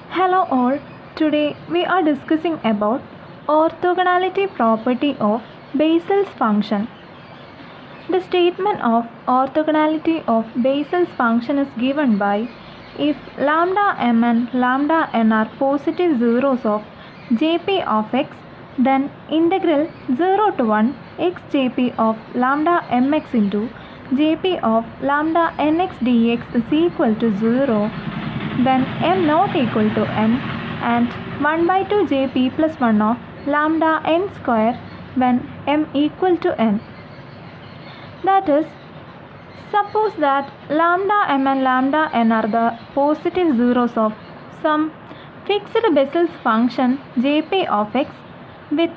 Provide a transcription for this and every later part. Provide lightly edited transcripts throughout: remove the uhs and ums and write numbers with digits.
Hello all. Today we are discussing about orthogonality property of Basel's function. The statement of orthogonality of Basel's function is given by if lambda m and lambda n are positive zeros of jp of x, then integral 0 to 1 x jp of lambda mx into jp of lambda nx dx is equal to 0 when m not equal to n, and 1 by 2 jp plus 1 of lambda n square when m equal to n. That is, suppose that lambda m and lambda n are the positive zeros of some fixed Bessel's function jp of x with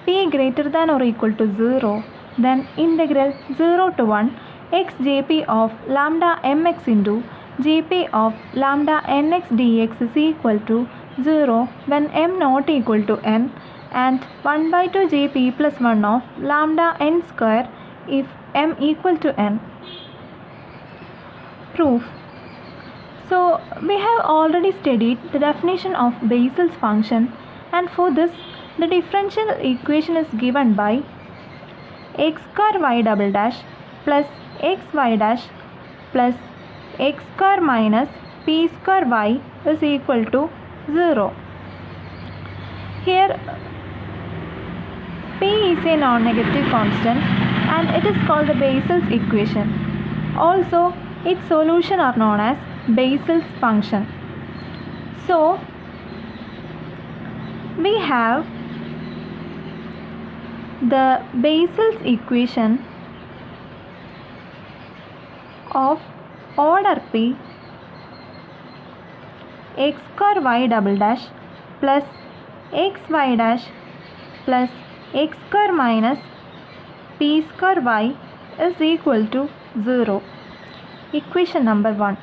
p greater than or equal to 0, then integral 0 to 1 x jp of lambda mx into jp of lambda nx dx is equal to 0 when m not equal to n, and 1 by 2 jp plus 1 of lambda n square if m equal to n. Proof. So we have already studied the definition of Bessel's function, and for this the differential equation is given by x square y double dash plus xy dash plus x square minus p square y is equal to 0. Here p is a non-negative constant and it is called the Bessel's equation. Also, its solution are known as Bessel's function. So, we have the Bessel's equation of order p x square y double dash plus xy dash plus x square minus p square y is equal to 0. Equation number 1.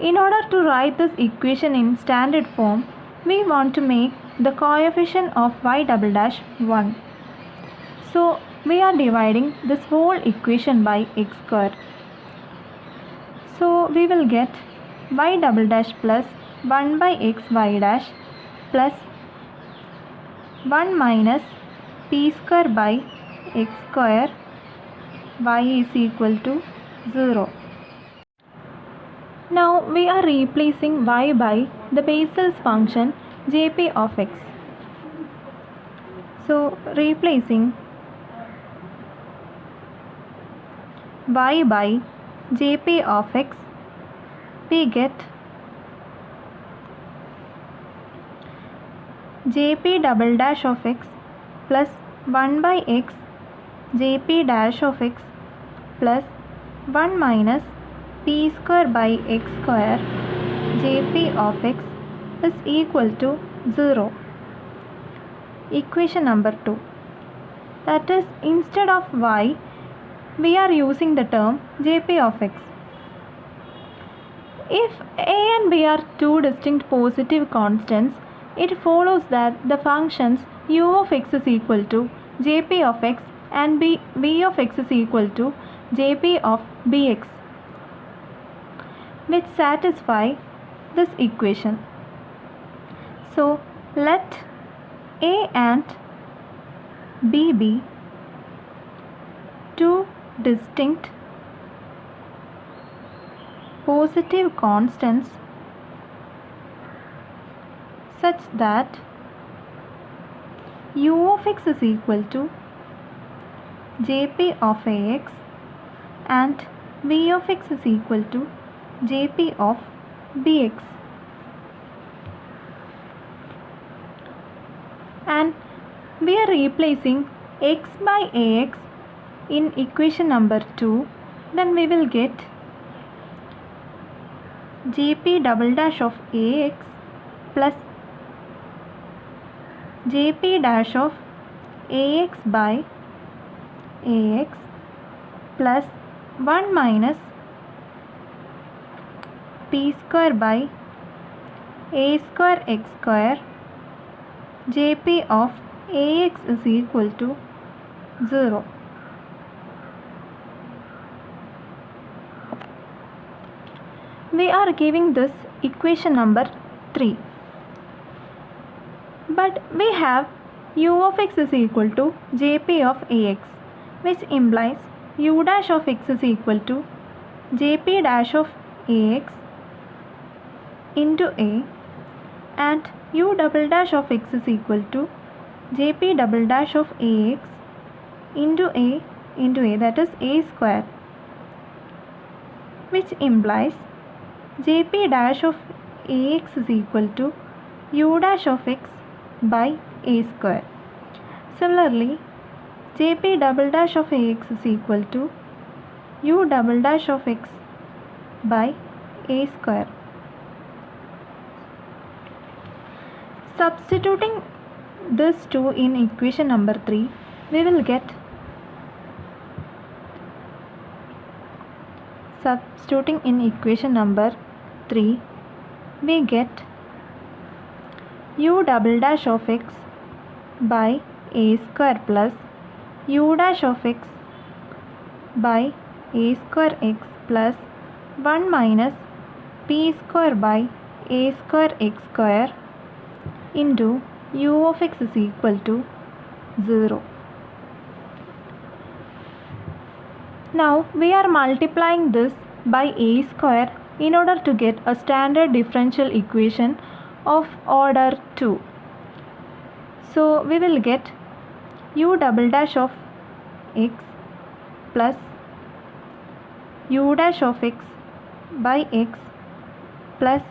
In order to write this equation in standard form, we want to make the coefficient of y double dash 1. So, we are dividing this whole equation by x square. So, we will get y double dash plus 1 by xy dash plus 1 minus p square by x square y is equal to 0. Now we are replacing y by the Bessel's function jp of x. So replacing y by jp of x, we get jp double dash of x plus 1 by x jp dash of x plus 1 minus p square by x square jp of x is equal to 0. Equation number 2. That is, instead of y, we are using the term jp of x. If a and b are two distinct positive constants, it follows that the functions u of x is equal to jp of x and b of x is equal to jp of bx, which satisfy this equation. So let a and b be two distinct positive constants such that u of x is equal to jp of ax and v of x is equal to jp of bx. And we are replacing x by ax in equation number 2, then we will get jp double dash of ax plus jp dash of ax by ax plus 1 minus p square by a square x square jp of ax is equal to 0. We are giving this equation number 3. But we have u of x is equal to jp of ax, which implies u dash of x is equal to jp dash of ax into a, and u double dash of x is equal to jp double dash of ax into a, that is a square, which implies jp dash of ax is equal to u dash of x by a square. Similarly, jp double dash of ax is equal to u double dash of x by a square. Substituting this 2 in equation number 3, we will get, substituting in equation number 3, we get u double dash of x by a square plus u dash of x by a square x plus 1 minus p square by a square x square into u of x is equal to 0. Now we are multiplying this by a square in order to get a standard differential equation of order 2. So we will get u double dash of x plus u dash of x by x plus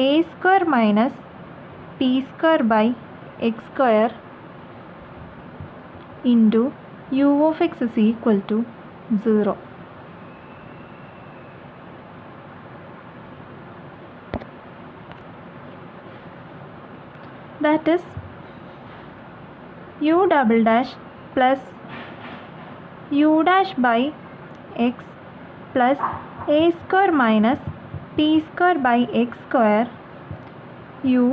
a square minus p square by x square into u of x is equal to 0. That is u double dash plus u dash by x plus a square minus p square by x square u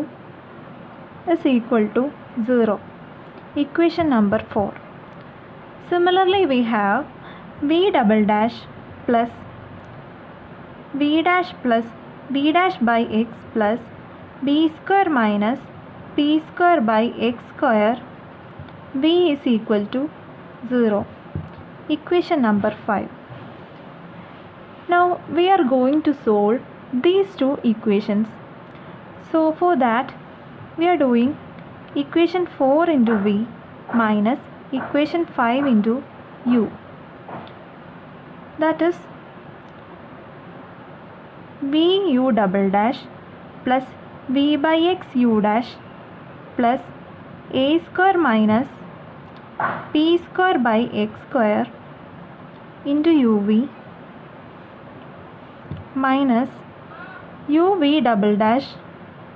is equal to 0. Equation number 4. Similarly, we have v double dash plus v dash by x plus b square minus p square by x square, v is equal to 0. Equation number 5. Now we are going to solve these two equations. So for that, we are doing equation 4 into v minus equation 5 into u. That is v u double dash plus v by x u dash plus a square minus p square by x square into uv minus uv double dash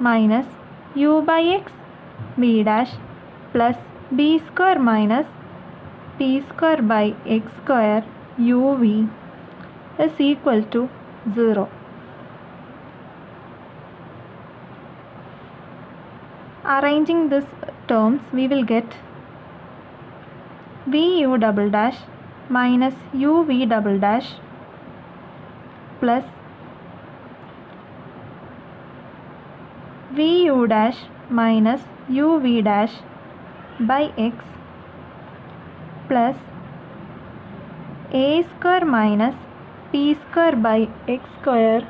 minus u by x v dash plus b square minus p square by x square uv is equal to 0. Arranging these terms, we will get vu double dash minus uv double dash plus vu dash minus uv dash by x plus a square minus p square by x square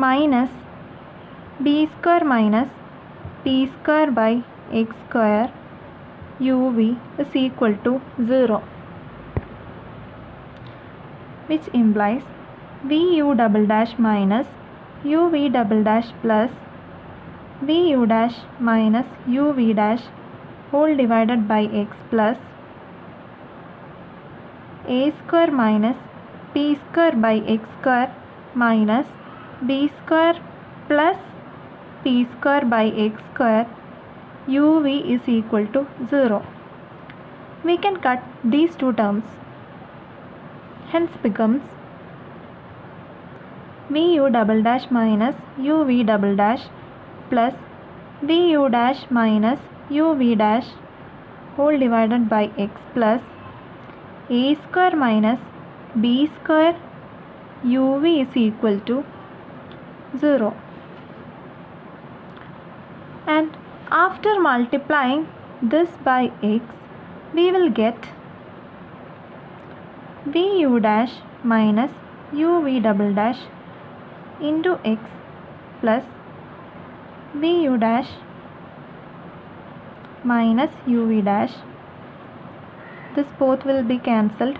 minus b square minus p square by x square uv is equal to 0, which implies vu double dash minus uv double dash plus vu dash minus uv dash whole divided by x plus a square minus p square by x square minus b square plus p square by x square uv is equal to 0. We can cut these two terms. Hence becomes vu double dash minus uv double dash plus vu dash minus uv dash whole divided by x plus a square minus b square uv is equal to 0. And after multiplying this by x, we will get vu dash minus uv double dash into x plus vu dash minus uv dash. This both will be cancelled,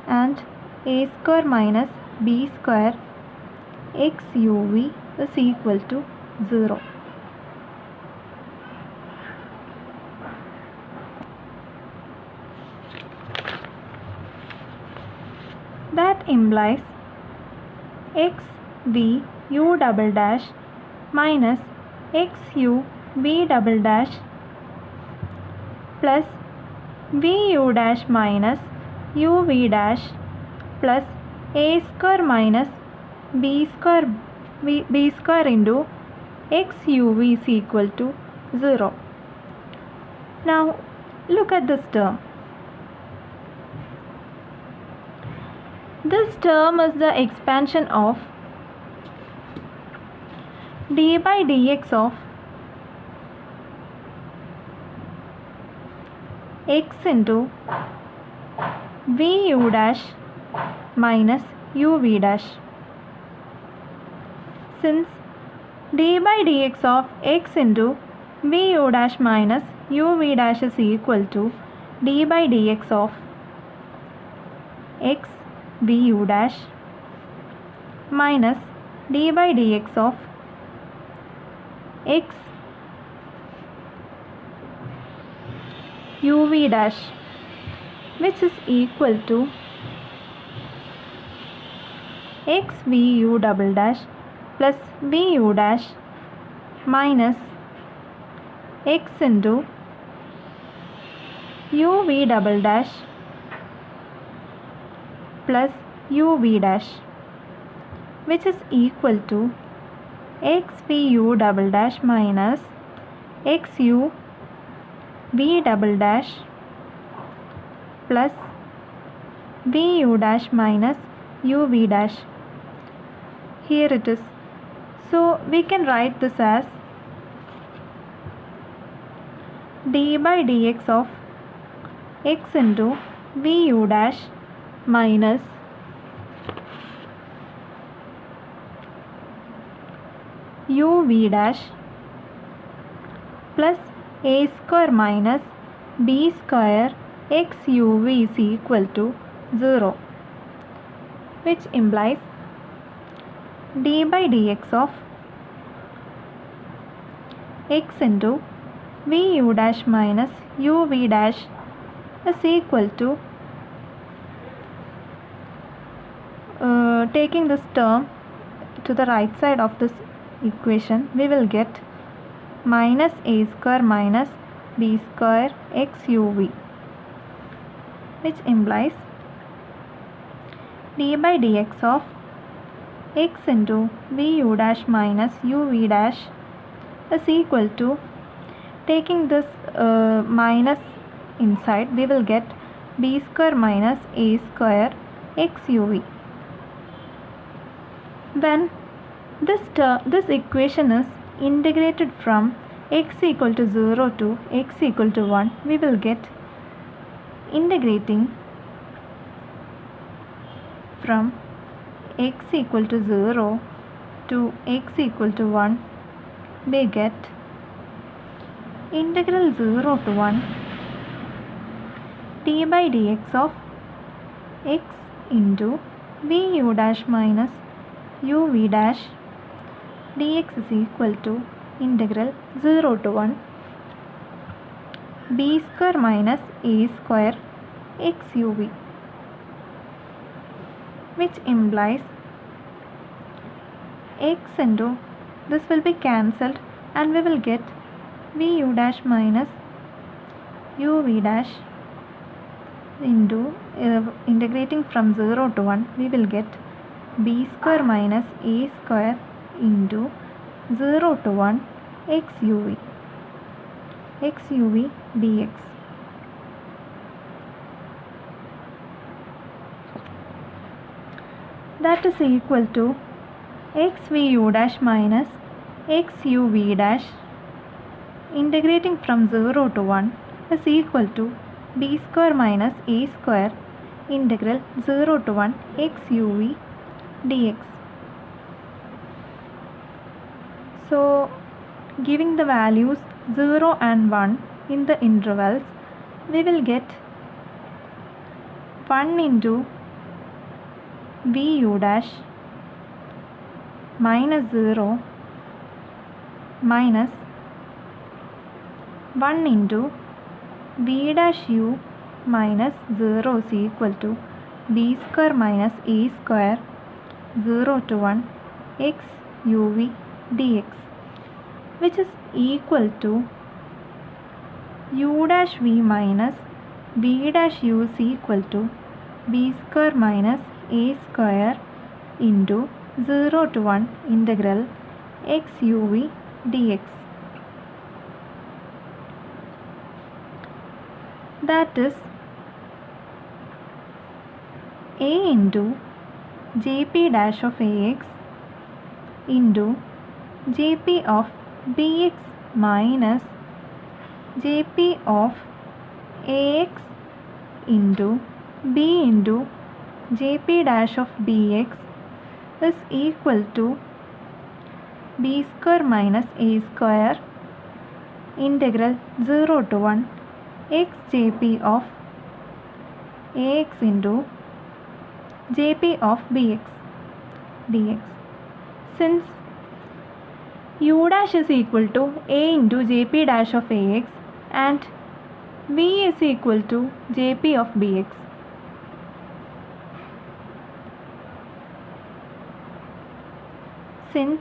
and a square minus b square x uv is equal to 0. That implies x v u double dash minus x u v double dash plus vu dash minus uv dash plus a square minus b square into x uv is equal to 0. Now look at this term. This term is the expansion of d by dx of x into vu dash minus uv dash. Since d by dx of x into vu dash minus uv dash is equal to d by dx of x vu dash minus d by dx of x uv dash, which is equal to x vu double dash plus vu dash minus x into uv double dash plus uv dash, which is equal to x vu double dash minus x u v double dash plus vu dash minus uv dash. Here it is. So we can write this as d by dx of x into vu dash minus uv dash plus a square minus b square x uv is equal to 0, which implies d by dx of x into vu dash minus uv dash is equal to, taking this term to the right side of this equation, we will get minus a square minus b square x uv, which implies d by dx of x into vu dash minus uv dash is equal to, taking this minus inside, we will get b square minus a square x uv. When this equation is integrated from x equal to 0 to x equal to 1, we will get integrating from x equal to 0 to x equal to 1, we get integral 0 to 1 d by dx of x into vu dash minus uv dash dx is equal to integral 0 to 1 b square minus a square x uv, which implies x into, this will be cancelled, and we will get vu dash minus uv dash into, integrating from 0 to 1, we will get b square minus a square into 0 to 1 x uv dx. that is equal to x v u dash minus x u v dash integrating from 0 to 1 is equal to b square minus a square integral 0 to 1 x u v dx. So giving the values 0 and 1 in the intervals, we will get 1 into v u dash minus 0 minus 1 into v dash u minus 0 is equal to b square minus a square 0 to 1 x u v dx, which is equal to u dash v minus v dash u is equal to b square minus a square into 0 to 1 integral x u v dx. That is a into jp dash of ax into jp of bx minus jp of ax into b into jp dash of bx is equal to b square minus a square integral 0 to 1 x jp of ax into jp of bx dx. Since u dash is equal to a into jp dash of ax and v is equal to jp of bx, since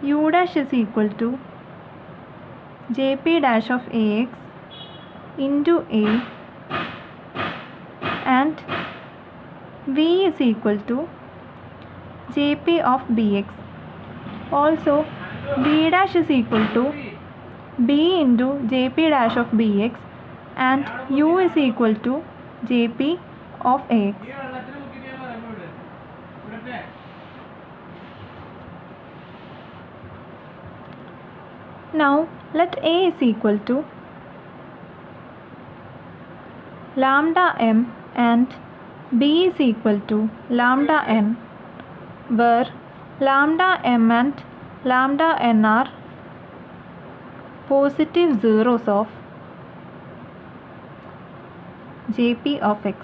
u dash is equal to jp dash of ax into a and v is equal to jp of bx, also v dash is equal to b into jp dash of bx and u is equal to jp of ax. Now let a is equal to lambda m and b is equal to lambda n, where lambda m and lambda n are positive zeros of jp of x.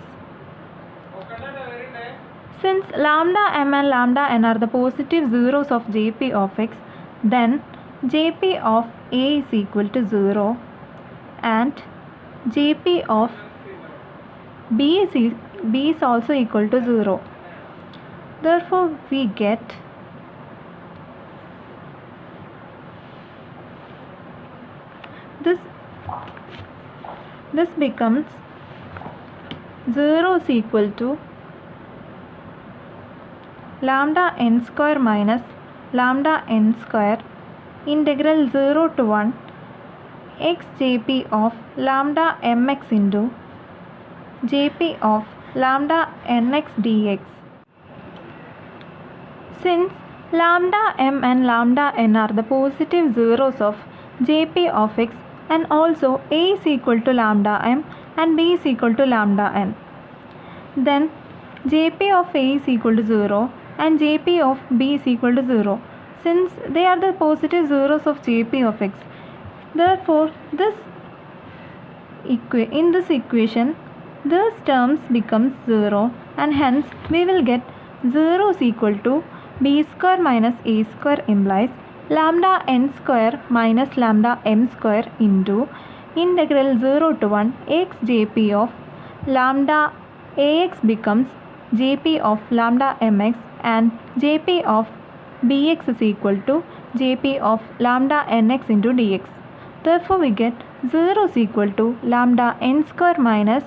Since lambda m and lambda n are the positive zeros of jp of x, then jp of a is equal to 0 and jp of b is also equal to 0. Therefore, we get this becomes 0 is equal to lambda n square minus lambda n square integral 0 to 1 x jp of lambda mx into jp of lambda nx dx. Since lambda m and lambda n are the positive zeros of jp of x and also a is equal to lambda m and b is equal to lambda n, then jp of a is equal to 0 and jp of b is equal to 0, since they are the positive zeros of jp of x. Therefore, in this equation, these terms becomes 0 and hence we will get 0 is equal to b square minus a square implies lambda n square minus lambda m square into integral 0 to 1 x jp of lambda ax becomes jp of lambda mx and jp of bx is equal to jp of lambda nx into dx. Therefore, we get 0 is equal to lambda n square minus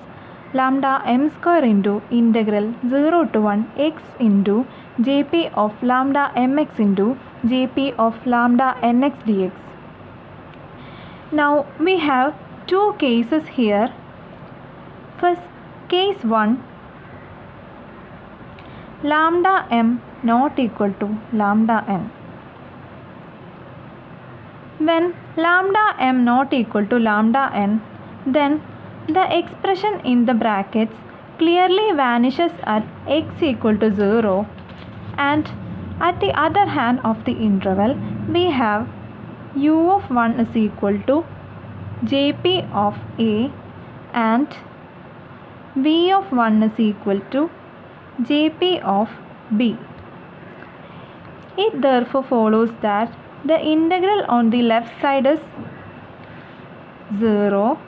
lambda m square into integral 0 to 1 x into jp of lambda mx into jp of lambda nx dx. Now we have two cases here. First, case 1, lambda m not equal to lambda n. When lambda m not equal to lambda n, then the expression in the brackets clearly vanishes at x equal to 0, and at the other hand of the interval we have u of 1 is equal to jp of a and v of 1 is equal to jp of b. It therefore follows that the integral on the left side is 0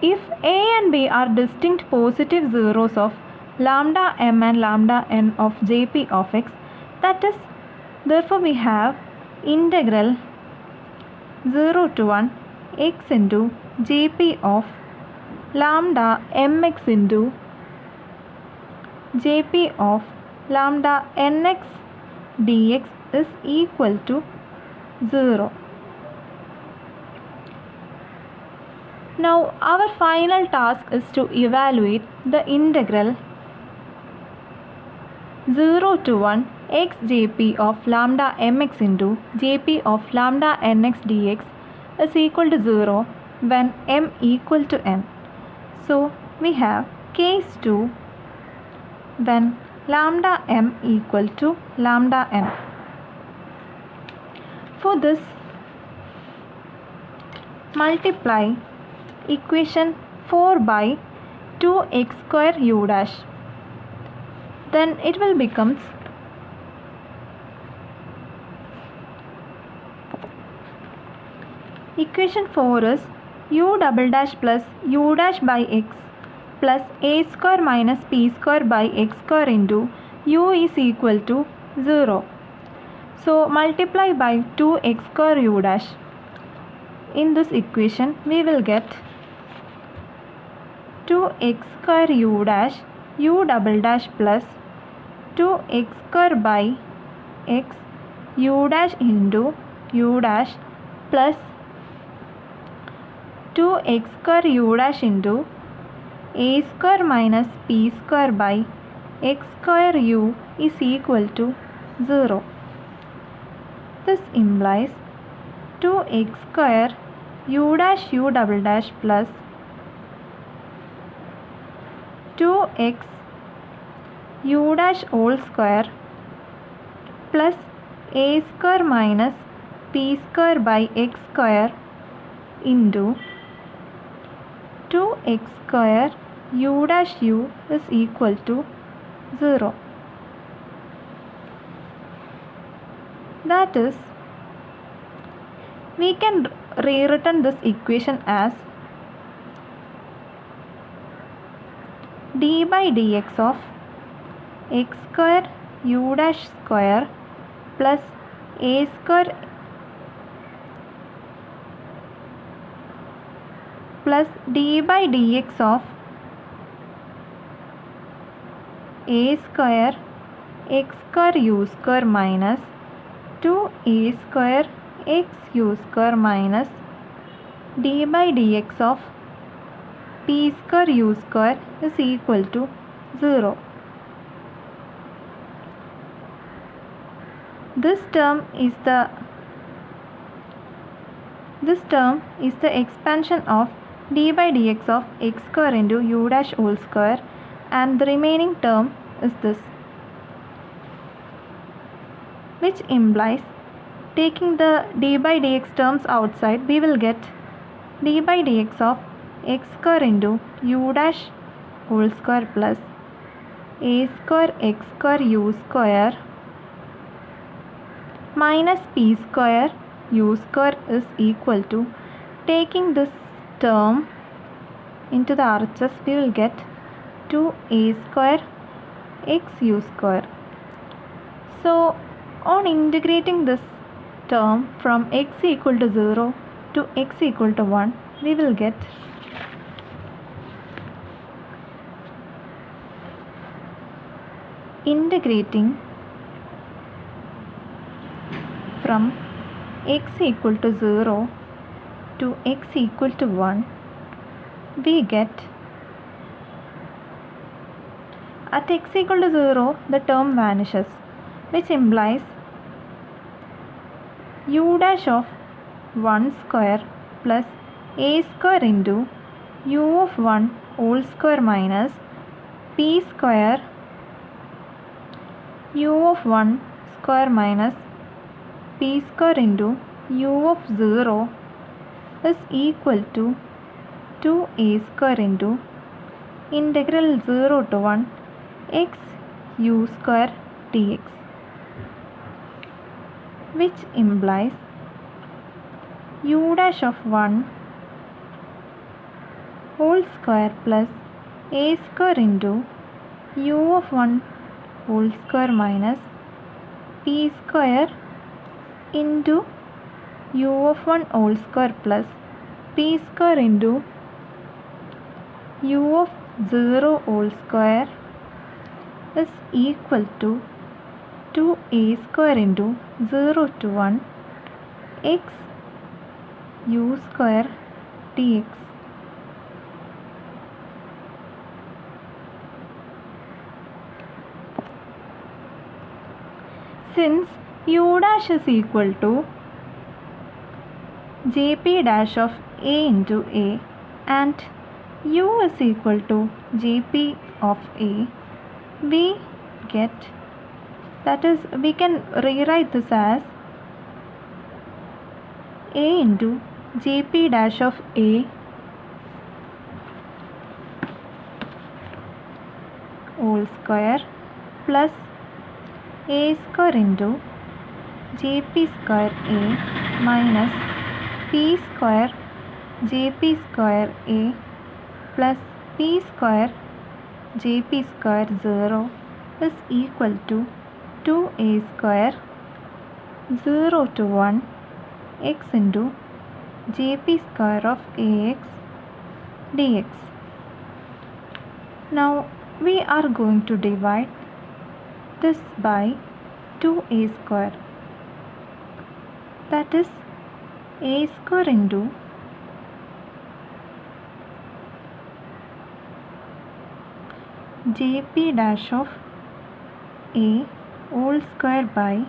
if a and b are distinct positive zeros of lambda m and lambda n of jp of x. That is, therefore we have integral 0 to 1 x into jp of lambda mx into jp of lambda nx dx is equal to 0. Now our final task is to evaluate the integral 0 to 1 x jp of lambda mx into jp of lambda nx dx is equal to 0 when m equal to n. So we have case 2 when lambda m equal to lambda n. For this, multiply equation 4 by 2x square u dash. Then it will becomes equation 4 is u double dash plus u dash by x plus a square minus p square by x square into u is equal to 0. So multiply by 2x square u dash. In this equation we will get 2x square u dash u double dash plus 2x square by x u dash into u dash plus 2x square u dash into a square minus p square by x square u is equal to 0. This implies 2x square u dash u double dash plus 2x u dash whole square plus a square minus p square by x square into 2x square u dash u is equal to 0. That is, we can rewritten this equation as d by dx of x square u dash square plus a square plus d by dx of a square x square u square minus 2a square x u square minus d by dx of p square u square is equal to 0. This term is the expansion of d by dx of x square into u dash whole square, and the remaining term is this, which implies taking the d by dx terms outside, we will get d by dx of x square into u dash whole square plus a square x square u square minus p square u square is equal to, taking this term into the RHS, we will get 2a square x u square. So on integrating this term from x equal to 0 to x equal to 1, we will get integrating from x equal to 0 to x equal to 1, we get At x equal to 0, the term vanishes, which implies u dash of 1 square plus a square into u of 1 whole square minus p square u of 1 square minus p square into u of 0 is equal to 2a square into integral 0 to 1 x u square dx, which implies u dash of 1 whole square plus a square into u of 1 whole square minus p square into u of 1 whole square plus p square into u of 0 whole square is equal to 2a square into 0 to 1 x u square dx. Since u dash is equal to jp dash of a into a and u is equal to jp of a, we get, that is, we can rewrite this as a into jp dash of a whole square plus a square into jp square a minus p square jp square a plus p square jp square 0 is equal to 2a square 0 to 1 x into jp square of ax dx. Now we are going to divide this by 2a square, that is a square into jp dash of a whole square by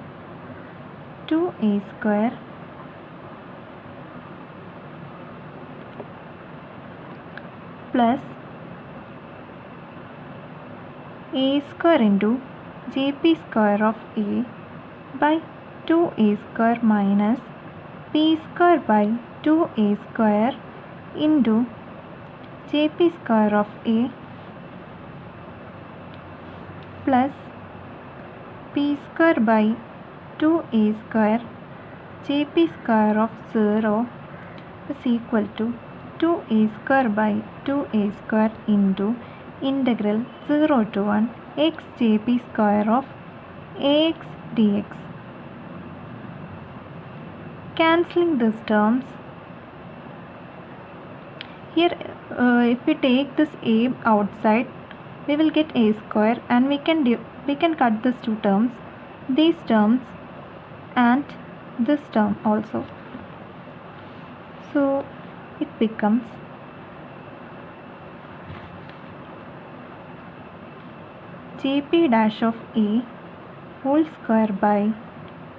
2a square plus a square into jp square of a by 2a square minus p square by 2a square into jp square of a plus p square by 2a square jp square of 0 is equal to 2a square by 2a square into integral 0 to 1 x jp square of ax dx. Cancelling these terms, here if we take this a outside, we will get a square, and we can cut these two terms, these terms and this term also. So it becomes jp dash of a whole square by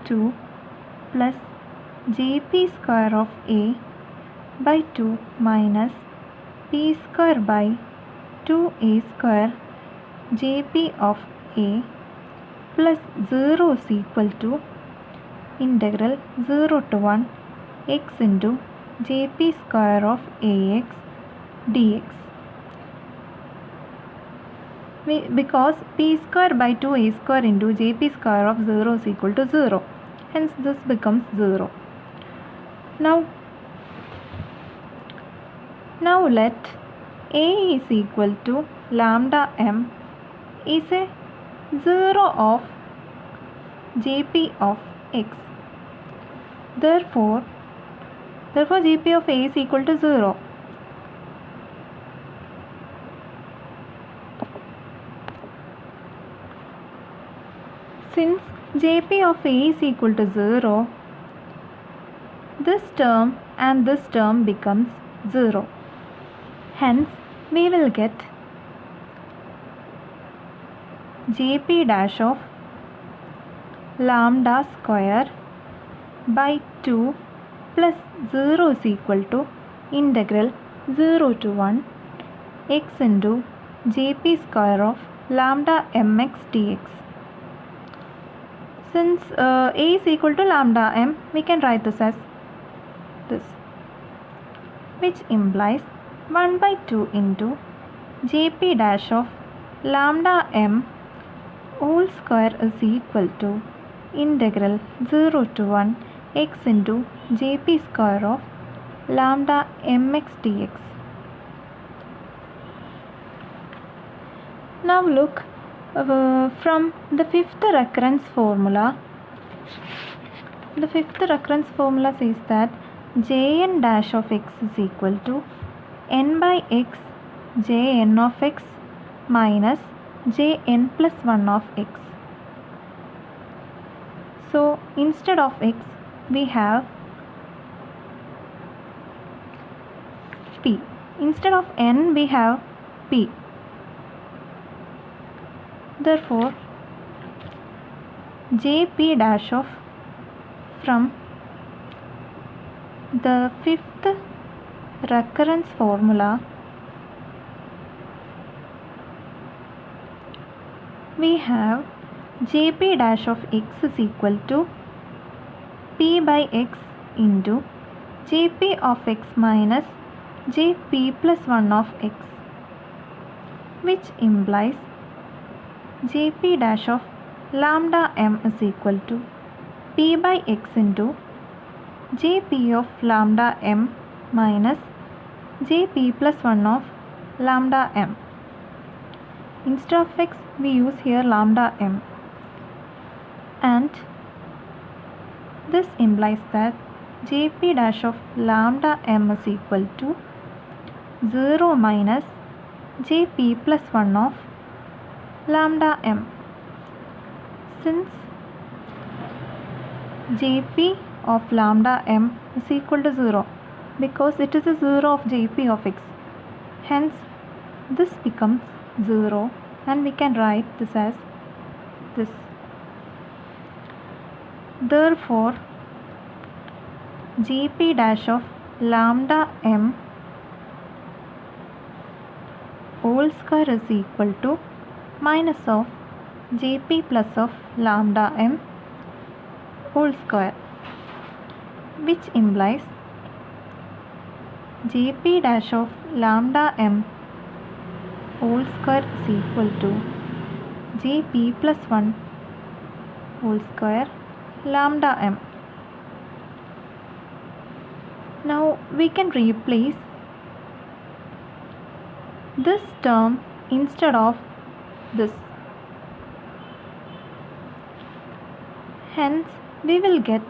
2 plus jp square of a by 2 minus p square by 2a square jp of a plus 0 is equal to integral 0 to 1 x into jp square of ax dx. Because p square by 2a square into jp square of 0 is equal to 0, hence this becomes 0. Now let a is equal to lambda m is a 0 of jp of x. Therefore jp of a is equal to 0. Since jp of a is equal to 0, this term and this term becomes 0. Hence, we will get jp dash of lambda square by 2 plus 0 is equal to integral 0 to 1 x into jp square of lambda mx dx. Since a is equal to lambda m, we can write this as this, which implies 1 by 2 into jp dash of lambda m whole square is equal to integral 0 to 1 x into jp square of lambda mx dx. Now look from the fifth recurrence formula. The fifth recurrence formula says that jn dash of x is equal to n by x jn of x minus jn plus 1 of x. So instead of x we have p. Instead of n we have p. Therefore jp dash of from the fifth recurrence formula we have jp dash of x is equal to p by x into jp of x minus jp plus 1 of x, which implies jp dash of lambda m is equal to p by x into jp of lambda m minus jp plus 1 of lambda m. Instead of x we use here lambda m, and this implies that jp dash of lambda m is equal to 0 minus jp plus 1 of lambda m. Since jp of lambda m is equal to 0 because it is a 0 of jp of x, hence this becomes 0 and we can write this as this. Therefore jp dash of lambda m whole square is equal to minus of jp plus of lambda m whole square, which implies jp dash of lambda m whole square is equal to jp plus 1 whole square lambda m. Now we can replace this term instead of this. Hence we will get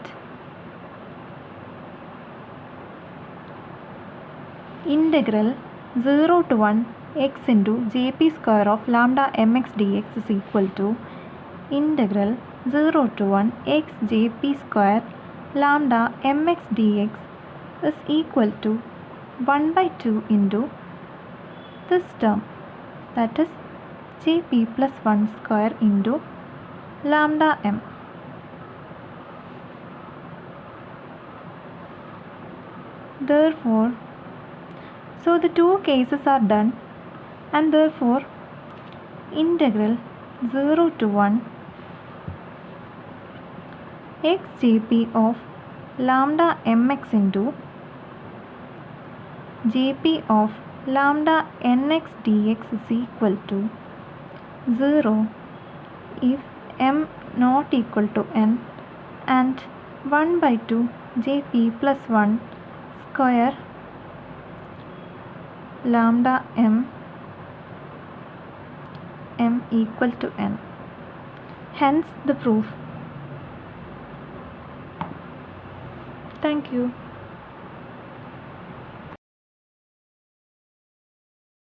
integral 0 to 1 x into jp square of lambda mx dx is equal to integral 0 to 1 x jp square lambda mx dx is equal to 1 by 2 into this term, that is jp plus 1 square into lambda m. Therefore, so the two cases are done, and therefore integral 0 to 1 x jp of lambda mx into jp of lambda nx dx is equal to 0 if m not equal to n, and 1 by 2 jp plus 1 square lambda m equal to n. Hence the proof. Thank you.